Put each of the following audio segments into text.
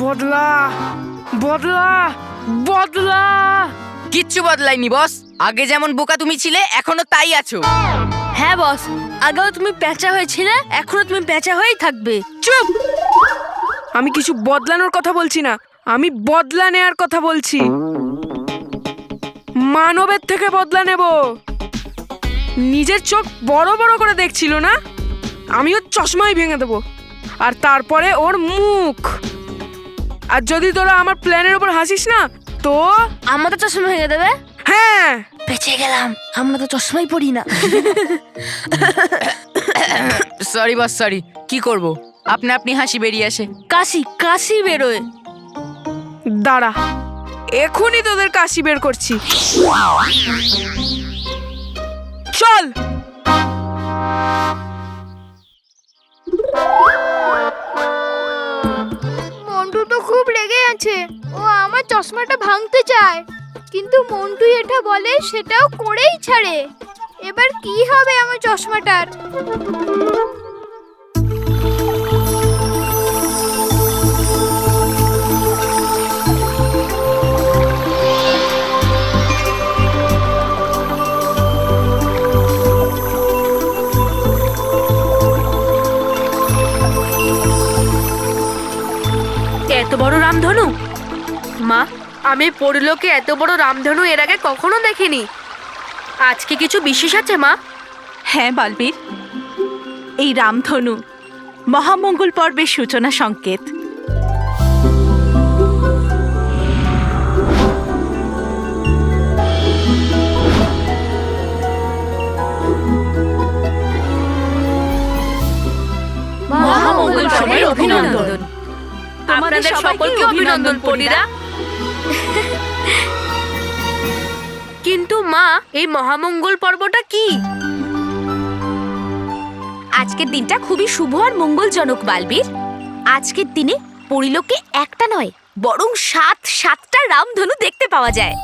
বদলা বদলা বদলা। কিচ্ছু বদলায়নি বস, আগে যেমন বোকা তুমি ছিলে এখনো তাই আছো। হ্যাঁ বস, আগেও তুমি প্যাঁচা হয়েছিলে, এখনো তুমি প্যাঁচা হয়েই থাকবে। চুপ! আমি কিছু বদলানোর কথা বলছি না, আমি বদলা নেয়ার কথা বলছি। মানবের থেকে বদলা নেব। নিজের চোখ বড় বড় করে দেখছিল না, আমিও চশমাই ভেঙে দেবো, আর তারপরে ওর মুখ। আর যদি তোরা আমার প্ল্যানের উপর হাসিস না তো আমরা তো চশমা ভেঙে দেবে। হ্যাঁ, বেঁচে গেলাম, আমরা তো চশমাই পড়ি না। Sorry boss, sorry. কি করব, আপনি আপনি হাসি বেরিয়ে আসে। কাশি কাশি বেরোয়। দাঁড়া, এখনই তোদের কাশি বের করছি। চল। মন্টু তো খুব রেগে আছে, ও আমার চশমাটা ভাঙতে চায়, কিন্তু মন্টু এটা বলে সেটাও করেই ছাড়ে। এবার কি হবে আমার চশমাটার? এত বড় রামধনু! মা, আমি পরিলোকে এত বড় রামধনু এর আগে কখনো দেখিনি। আজকে কিছু বিশেষ আছে মা? হ্যাঁ বালবীর, এই রামধনু মহামঙ্গল পর্বের সূচনা সংকেত। মহামঙ্গল পর্বের অভিনন্দন। আপনাদের সকলকে অভিনন্দন পরিরা। কিন্তু মা, এই মহামঙ্গল পর্বটা কি? আজকের দিনটা খুবই শুভ আর মঙ্গলজনক বালবীর। আজকের দিনে পরিলোকে একটা নয় বরং সাতটা রামধনু দেখতে পাওয়া যায়।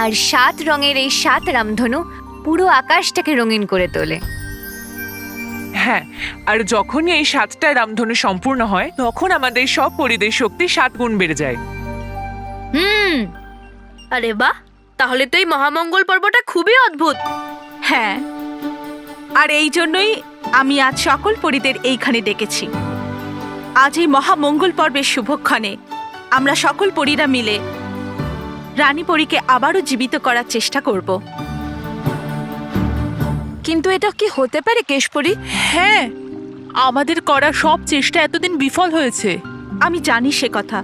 আর 7 রঙের এই 7 রামধনু পুরো আকাশটাকে রঙিন করে তোলে। হ্যাঁ, আর যখনই এই 7টা রামধনু সম্পূর্ণ হয় তখন আমাদের সব পরিদের শক্তি 7 গুণ বেড়ে যায়। আরে বাহ, তাহলে তো এই মহামঙ্গল পর্বটা খুবই অদ্ভুত। হ্যাঁ, আর এই জন্যই আমি আজ সকল পরিদের এইখানে ডেকেছি। আজ এই মহামঙ্গল পর্বের শুভক্ষণে আমরা সকল পরীরা মিলে রানী পরীকে আবারও জীবিত করার চেষ্টা করব। কিন্তু এটা কি হতে পারে কেশপরি? হ্যাঁ, আমাদের করা সব চেষ্টা এতদিন বিফল হয়েছে। আমি জানি সে কথা,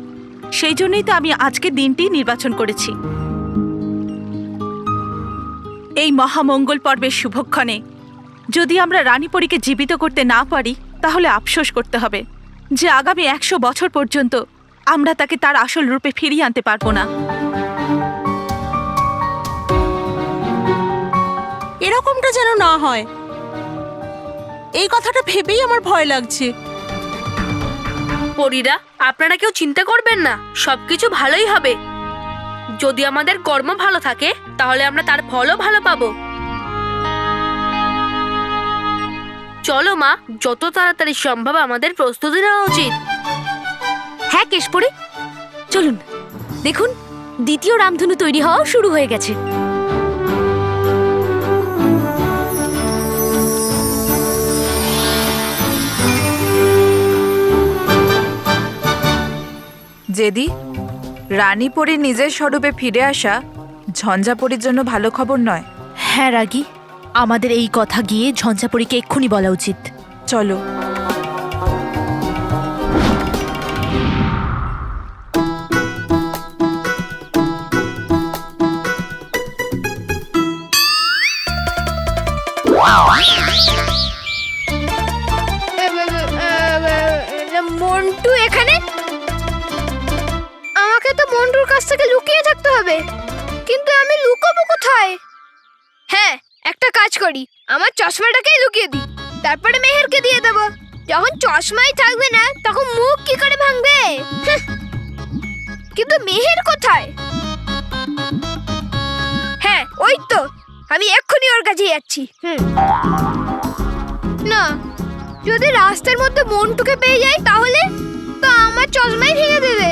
সেই জন্যই তো আমি আজকের দিনটি নির্বাচন করেছি। এই মহামঙ্গল পর্বের শুভক্ষণে যদি আমরা রানী পরীকে জীবিত করতে না পারি তাহলে আফসোস করতে হবে যে আগামী 100 বছর পর্যন্ত আমরা তাকে তার আসল রূপে ফিরিয়ে আনতে পারবো না। এরকমটা যেন না হয়, এই কথাটা ভেবেই আমার ভয় লাগছে। পরীরা, আপনারা কেউ চিন্তা করবেন না, সবকিছু ভালোই হবে। যদি আমাদের কর্ম ভালো থাকে তাহলে আমরা তার ফলও ভালো পাবো। চলো মা, যত তাড়াতাড়ি সম্ভব আমাদের প্রস্তুতি নেওয়া উচিত। হ্যাঁ কেশপরি, চলুন। দেখুন, দ্বিতীয় রামধনু তৈরি হওয়া শুরু হয়ে গেছে। জেদি, রানী পরীর নিজের স্বরূপে ফিরে আসা ঝঞ্ঝাপরীর জন্য ভালো খবর নয়। হ্যাঁ রাগী, আমাদের এই কথা গিয়ে ঝঞ্ঝাপরীকে এক্ষুনি বলা উচিত। চলো। মন্টু এখানে? আমাকে তো মন্টুর কাছ থেকে লুকিয়ে থাকতে হবে, কিন্তু আমি লুকাবো কোথায়? হ্যাঁ, একটা কাজ করি, আমার চশমাটাকেই লুকিয়ে দিই, তারপরে মেহেরকে দিয়ে দেবো। যখন চশমাই থাকবে না তখন মুখ কি করে ভাঙবে? কিন্তু মেহের কোথায়? হ্যাঁ, ওই তো, আমি এক্ষুনি ওর কাছে যাচ্ছি। না, যদি রাস্তার মধ্যে মন্টুকে পেয়ে যাই তাহলে তো আমার আমার চশমাই ভেঙে দেবে।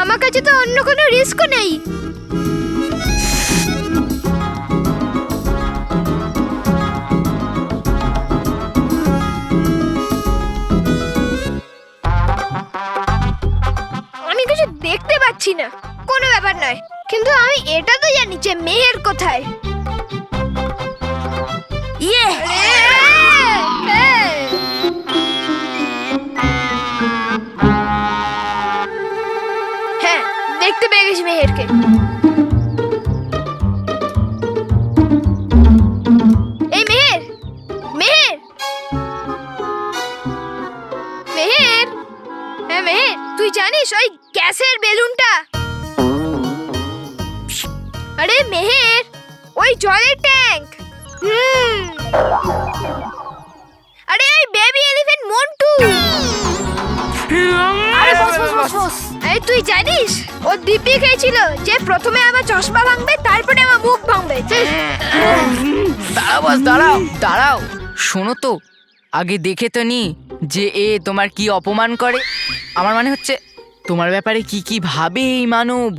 আমার কাছে তো অন্য কোনো রিস্কও নেই। আমি কিছু দেখতে পাচ্ছি না, কোনো ব্যাপার নয়, কিন্তু আমি এটা তো জানি যে মেহের কোথায়। ইয়ে হ্যাঁ, দেখতে পেয়ে গেছি মেহেরকে। এই মেহের, মেহের, মেহের, হ্যাঁ মেহের, তুই জানিস ওই গ্যাসের বেলুনটা? আরে মেহের, ওই জলের ট্যাঙ্ক। আরে ওই বেবি এলিফ্যান্ট মন্টু। আরে বস বস বস বস। আরে তুই জানিস ও দিব্যি খেয়েছিল যে প্রথমে আমার চশমা ভাঙবে, তারপরে আমার মুখ ভাঙবে। দাঁড়াও বস, দাঁড়াও দাঁড়াও, শোনো তো, আগে দেখে তো নি যে এ তোমার কি অপমান করে। আমার মানে হচ্ছে তোমার ব্যাপারে কি কি ভাবে এই মানব।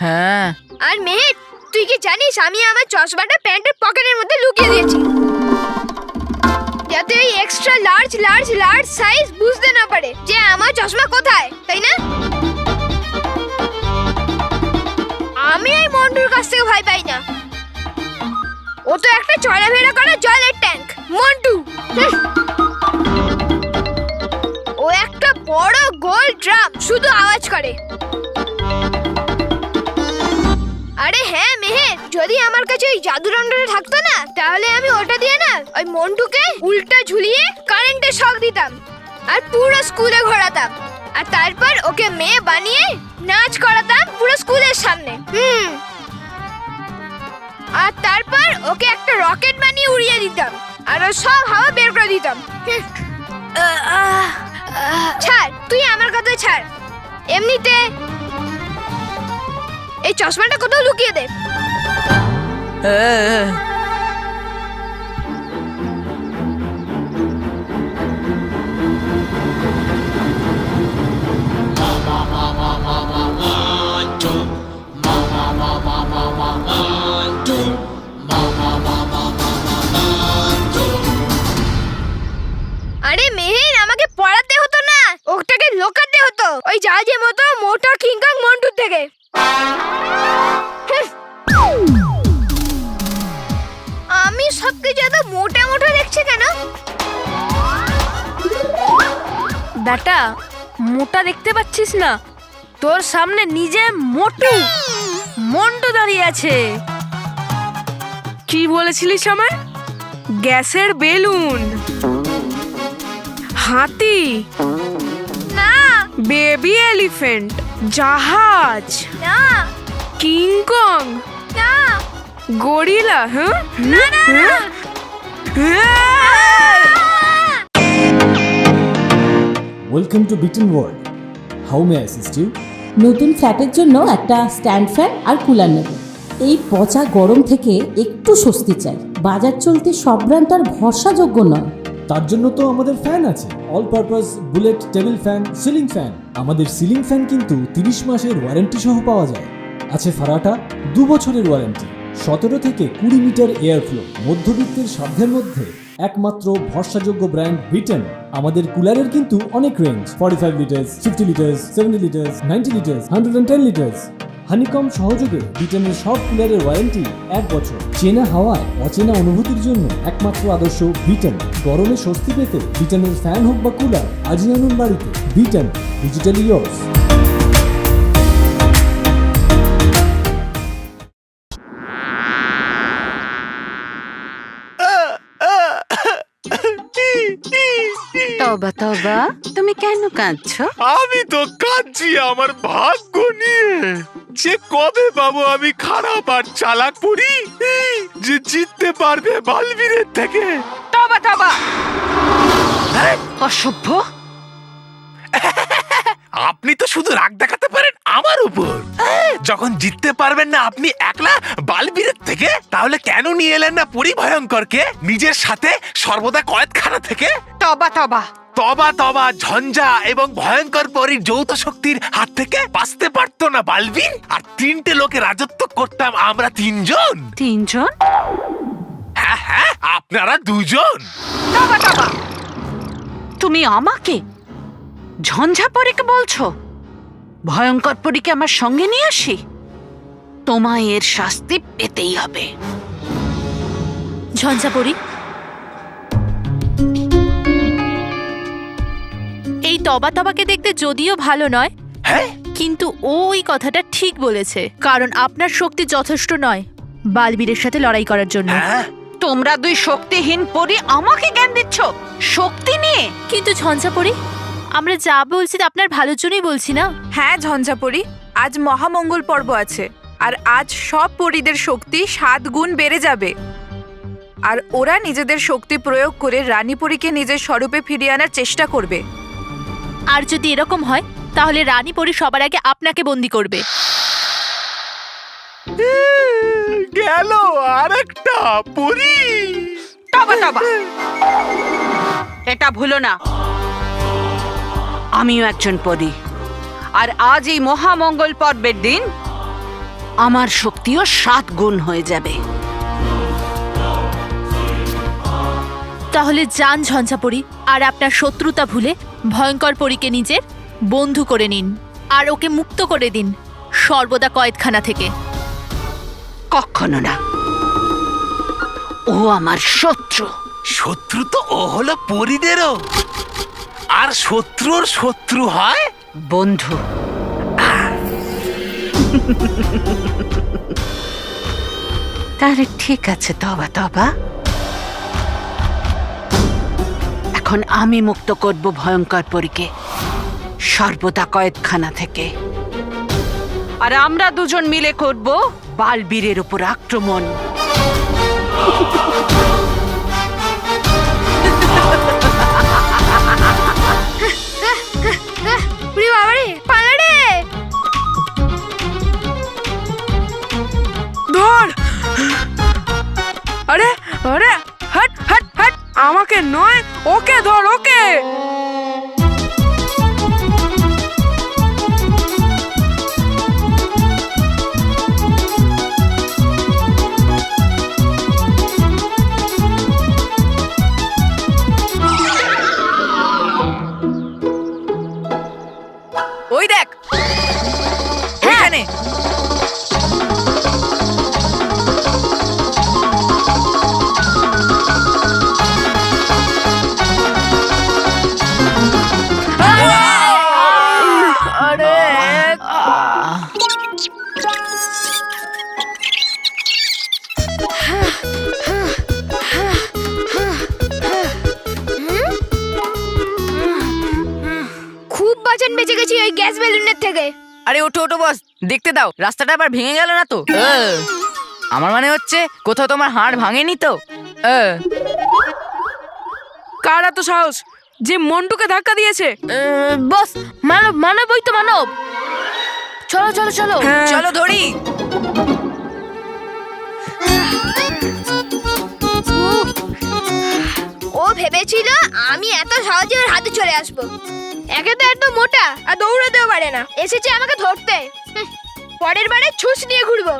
হ্যাঁ, আর মেহের, তুই কি জানিস আমি আমার চশমাটা প্যান্টের পকেটের মধ্যে লুকিয়ে দিয়েছি, যাতে ওই extra large large large size বুঝতে না পারে যে আমার চশমা কোথায়, তাই না? আমি এই মন্টুর কাছ থেকে ভয় পাই না। ও তো একটা চলাফেরা করা জলের ট্যাঙ্ক মন্টু। ও একটা বড় গোল ড্রাম, শুধু আওয়াজ করে। আরে হ্যাঁ মেহের, যদি আমার কাছে ওই জাদুদণ্ডটা থাকতো না, তাহলে আমি ওটা দিয়ে না ওই মন্টুকে উল্টা ঝুলিয়ে কারেন্টের শক দিতাম আর পুরো স্কুলে ঘোরাতাম, আর তারপর ওকে মেয়ে বানিয়ে নাচ করাতাম পুরো স্কুলের সামনে। আর তারপর ওকে একটা রকেট বানিয়ে উড়িয়ে দিতাম আর ও সব হাওয়া বের করে দিতাম। ছাড়, তুই আমার কথা ছাড়। এমনিতে এই চশমাটা কোথাও লুকিয়ে দে। আরে মেহের, আমাকে পড়াতে হতো না, ওটাকে লোকাতে হতো ওই জাহাজের মতো মোটা কিংকং মন্টুর থেকে। আমি সবকিছু এত মোটা মোটা দেখছি কেন? বেটা, মোটা দেখতে পাচ্ছিস না? তোর সামনে নিজে মন্টু দাঁড়িয়ে আছে। কি বলেছিলিস আমায়? গ্যাসের বেলুন, হাতি, না বেবি এলিফ্যান্ট, জাহাজ, না কিংকং, না গরিলা, হ্যাঁ না না না। Welcome to Biten world. How may I assist you? নতুন ফ্ল্যাটের জন্য একটা স্ট্যান্ড ফ্যান আর কুলার নেব। এই পচা গরম থেকে একটু স্বস্তি চাই। বাজার চলতে সব ব্র্যান্ড আর ভরসাযোগ্য নয়। তার জন্য তো আমাদের ফ্যান আছে, all purpose bullet table fan, ceiling fan. আমাদের সিলিং ফ্যান কিন্তু 30 মাসের ওয়ারেন্টি সহ পাওয়া যায়। আছে ফারাটা 2 বছরের ওয়ারেন্টি, 17 থেকে 20 মিটার এয়ার ফ্লো, মধ্যবিত্তের সাধ্যের মধ্যে একমাত্র ভরসাযোগ্য ব্র্যান্ড বিটেন। আমাদের কুলারের কিন্তু অনেক range, 45 litres, 50 litres, 70 litres, 90 litres, 110 litres. Honeycomb সহযোগে বিটেনের সব কুলারের ওয়ারেন্টি 1 বছর। চেনা হাওয়ায় অচেনা অনুভূতির জন্য একমাত্র আদর্শ বিটেন। গরমে স্বস্তি পেতে বিটেনের ফ্যান হোক বা কুলার, আজই আনুন বাড়িতে। Beaten, digitally yours. তবা তবা, তুমি কেন কাঁদছো? আমি তো কাঁদছি আমার ভাগ্য নিয়ে, যে কবে পাবো আমি খারাপ আর চালাক পড়ি যে জিততে পারবে বালবীরের থেকে। তবা তবা, অসভ্য! আপনি তো শুধু রাগ দেখাতে পারেন আমার উপর। যখন জিততে পারবেন না আপনি একলা বালবীরের থেকে, তাহলে কেন নিয়ে এলেন না পরিভয়ঙ্করকে নিজের সাথে সর্বদা কয়েদখানা থেকে? তবা তবা, তবা তবা ঝঞ্ঝা এবং ভয়ঙ্কর পরীর যৌথ শক্তির হাত থেকে বাঁচতে পারতো না বালবীর। আর 3টে লোকে রাজত্ব করতাম আমরা 3জন। 3জন? হ্যাঁ হ্যাঁ, আপনারা 2জন। তুমি আমাকে ঝঞ্ঝা পরীকে বলছো? ভয়ঙ্কর পরীকে আমার সঙ্গে নিয়ে আসি? তোমায় এর শাস্তি পেতেই হবে। ঝঞ্ঝাপরি, এই তবা তবাকে দেখতে যদিও ভালো নয়, হ্যাঁ, কিন্তু ও ওই কথাটা ঠিক বলেছে, কারণ আপনার শক্তি যথেষ্ট নয় বালবীরের সাথে লড়াই করার জন্য। হ্যাঁ, তোমরা 2 শক্তিহীন পরী আমাকে জ্ঞান দিচ্ছ শক্তি নিয়ে? কিন্তু ঝঞ্ঝাপরি, আমরা যা বলছি তা আপনার ভালোর জন্যই বলছি না। হ্যাঁ ঝঞ্ঝাপরি, আজ মহামঙ্গল পর্ব আছে, আর আজ সব পরীদের শক্তি 7 গুণ বেড়ে যাবে। আর ওরা নিজেদের শক্তি প্রয়োগ করে রানীপরীকে নিজের স্বরূপে ফিরিয়ে আনার চেষ্টা করবে। আর যদি এরকম হয় তাহলে রানী পরি সবার আগে আপনাকে বন্দি করবে। গেল আরেকটা পরী। তবা তবা, এটা ভুলো না, আমিও একজন পরী। আর আজ এই মহামঙ্গল পর্বের দিন আমার শক্তিও 7 গুণ হয়ে যাবে। তাহলে যান ঝঞ্ঝাপরি, আর আপনার শত্রুতা ভুলে ভয়ঙ্কর পরীকে নিজের বন্ধু করে নিন আর ওকে মুক্ত করে দিন সর্বদা কয়েদখানা থেকে। কখনো না, ও আমার শত্রু। শত্রু তো ও হলো পরীদেরও, আর শত্রুর শত্রু হয় বন্ধু। তাহলে ঠিক আছে তবা তবা, এখন আমি মুক্ত করব ভয়ঙ্কর পরীকে সর্বদা কয়েদখানা থেকে, আর আমরা 2জন মিলে করব বালবীরের উপর আক্রমণ। উড়ি বাবারে, পালা রে! ধর! আরে আরে, হট হট হট! আমাকে নয়, ওকে ধর, ওকে! ওই দেখ ওইখানে। খুব বাঁচান বেঁচে গেছি ওই গ্যাস বেলুনের থেকে। আরে ওঠো ওঠো বস, দেখতে দাও রাস্তাটা আবার ভেঙে গেল না তো? আমার মানে হচ্ছে কোথাও তোমার হাড় ভাঙেনি তো? কার এত সাহস যে মন্টুকে ধাক্কা দিয়েছে? বস, মানব মানব, ওই তো মানব। চলো চলো চলো। হ্যাঁ। চলো ধরি। ও ভেবেছিল আমি এত সহজে ওর হাতে চলে আসবো। একে তো এত মোটা আর দৌড়াতেও পারে না, এসেছে আমাকে ধরতে। পরের বারে ছুঁচ নিয়ে ঘুরবো,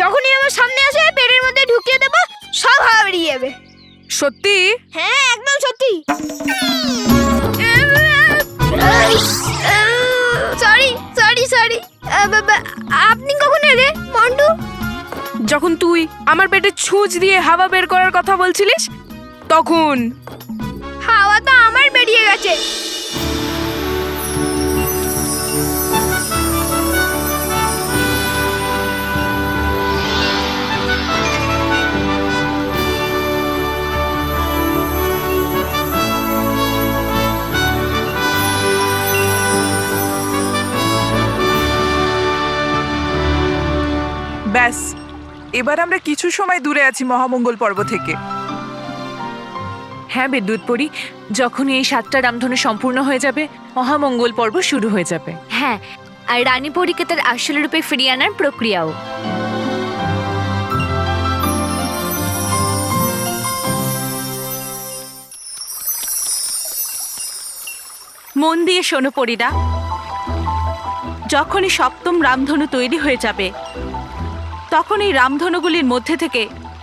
যখনই আমার সামনে আসে পেটের মধ্যে ঢুকিয়ে দেবো, সব হাওয়া বেরিয়ে যাবে। সত্যি? হ্যাঁ একদম সত্যি। Sorry sorry sorry. আপনি কখন এলে মন্টু? যখন তুই আমার পেটে ছুঁচ দিয়ে হাওয়া বের করার কথা বলছিলিস তখন। হাওয়া তো আমার বেরিয়ে গেছে। ব্যাস, এবার আমরা কিছু সময় দূরে আছি মহামঙ্গল পর্ব থেকে। হ্যাঁ বিদ্যুৎ পরী, যখন এই 7টা রামধনু সম্পূর্ণ হয়ে যাবে মহামঙ্গল পর্ব শুরু হয়ে যাবে। হ্যাঁ, আর রানী পরীকে তার আসল রূপে ফিরিয়ে আনার প্রক্রিয়াও। মন দিয়ে শোনো পরীরা, যখনই সপ্তম রামধনু তৈরি হয়ে যাবে তখন এই রামধনুগুলির মধ্যে থেকে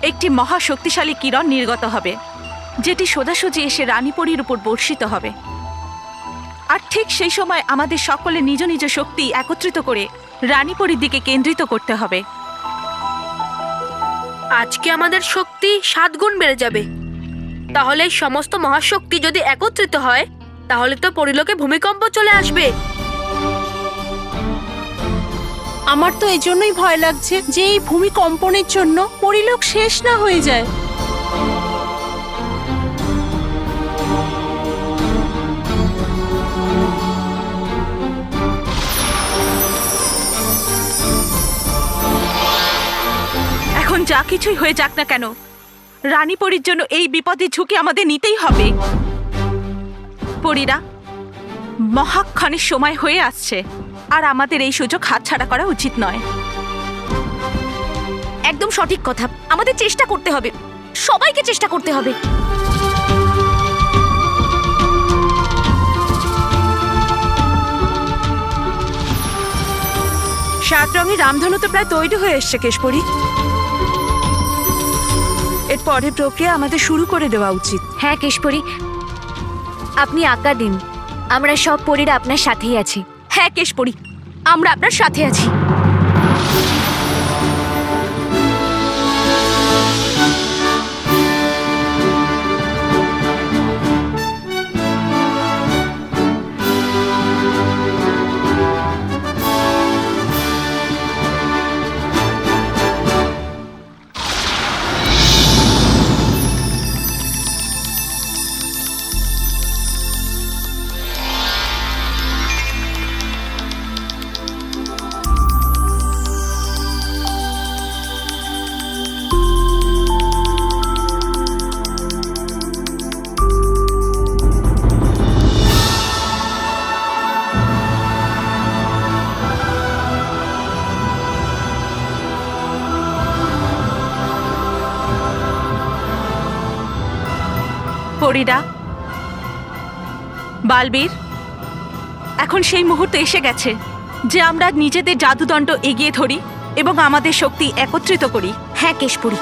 একটি মহা শক্তিশালী কিরণ নির্গত হবে, যেটি সোজাসুজি এসে রানীপরীর উপর বর্ষিত হবে। আর ঠিক সেই সময় আমাদের সকলে নিজ নিজ শক্তি একত্রিত করে রানীপরীর দিকে কেন্দ্রিত করতে হবে। আজকে আমাদের শক্তি 7 গুণ বেড়ে যাবে। তাহলে এই সমস্ত মহাশক্তি যদি একত্রিত হয় তাহলে তো পরিলোকে ভূমিকম্প চলে আসবে। আমার তো এজন্যই ভয় লাগছে যে এই ভূমিকম্পনের জন্য পরিলোক শেষ না হয়ে যায়। এখন যা কিছুই হয়ে যাক না কেন, রানীপরীর জন্য এই বিপদের ঝুঁকি আমাদের নিতেই হবে। পরীরা, মহাক্ষণের সময় হয়ে আসছে, আর আমাদের এই সুযোগ হাতছাড়া করা উচিত নয়। একদম সঠিক কথা, আমাদের চেষ্টা করতে হবে, সবাইকে চেষ্টা করতে হবে। সাত রঙের রামধনু তো প্রায় তৈরি হয়ে এসছে কেশপরি। এর পরের প্রক্রিয়া আমাদের শুরু করে দেওয়া উচিত। হ্যাঁ কেশপরি, আপনি আজ্ঞা দিন, আমরা সব পরীরা আপনার সাথেই আছি। হ্যাঁ কেশপরি, আমরা আপনার সাথে আছি। পরীরা, বালবীর, এখন সেই মুহূর্ত এসে গেছে যে আমরা নিজেদের জাদুদণ্ড এগিয়ে ধরি এবং আমাদের শক্তি একত্রিত করি। হ্যাঁ কেশপরি,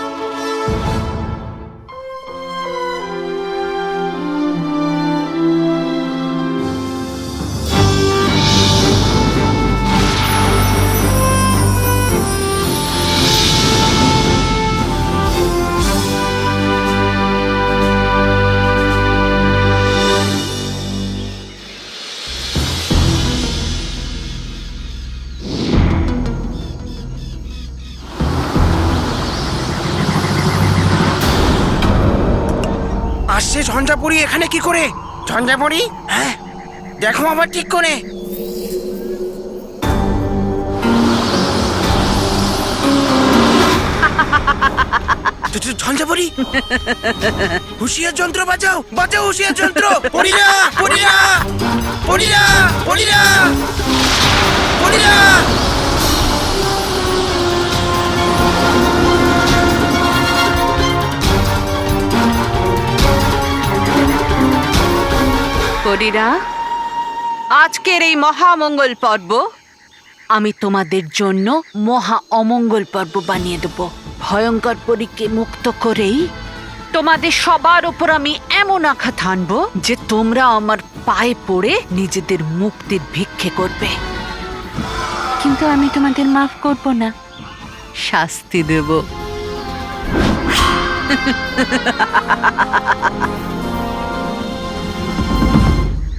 আসছে ঝঞ্ঝাপুরি। এখানে কি করে ঝঞ্ঝাপুরি? হ্যাঁ, দেখো আবার ঠিক করে। ঝঞ্ঝাপুরি, হুঁশিয়ার যন্ত্র বাজাও, বাজাও হুঁশিয়ার যন্ত্র। পড়িরা, পড়িরা, পড়িরা, পড়িরা, পড়িরা। পরীরা, আজকের এই মহামঙ্গল পর্ব আমি তোমাদের জন্য মহা অমঙ্গল পর্ব বানিয়ে দেব। ভয়ঙ্কর পরীকে মুক্ত করেই তোমাদের সবার উপর আমি এমন আঘাত হানব যে তোমরা আমার পায়ে পড়ে নিজেদের মুক্তির ভিক্ষে করবে। কিন্তু আমি তোমাদের মাফ করব না, শাস্তি দেব।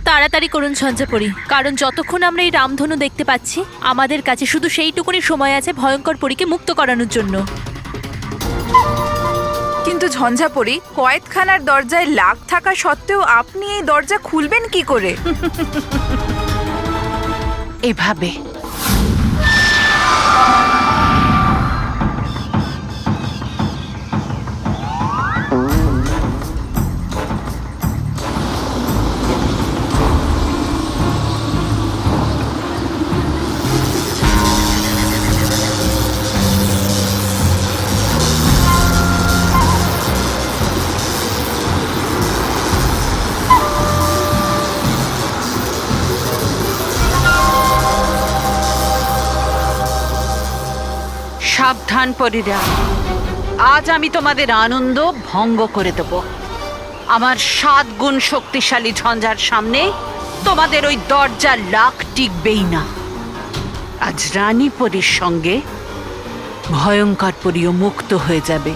তাড়াতাড়ি করুন ঝঞ্ঝাপরি, কারণ যতক্ষণ আমরা এই রামধনু দেখতে পাচ্ছি আমাদের কাছে শুধু সেইটুকুনি সময় আছে ভয়ঙ্কর পরীকে মুক্ত করানোর জন্য। কিন্তু ঝঞ্ঝাপরি, কয়েদখানার দরজায় লাগ থাকা সত্ত্বেও আপনি এই দরজা খুলবেন কি করে? এভাবে। সাবধান পরীরা, আজ আমি তোমাদের আনন্দ ভঙ্গ করে দেব। আমার 7 গুণ শক্তিশালী ঝঞ্ঝার সামনে তোমাদের ওই দরজার লাক টিকবেই না। আজ রানী পরীর সঙ্গে ভয়ঙ্কর পরীও মুক্ত হয়ে যাবে।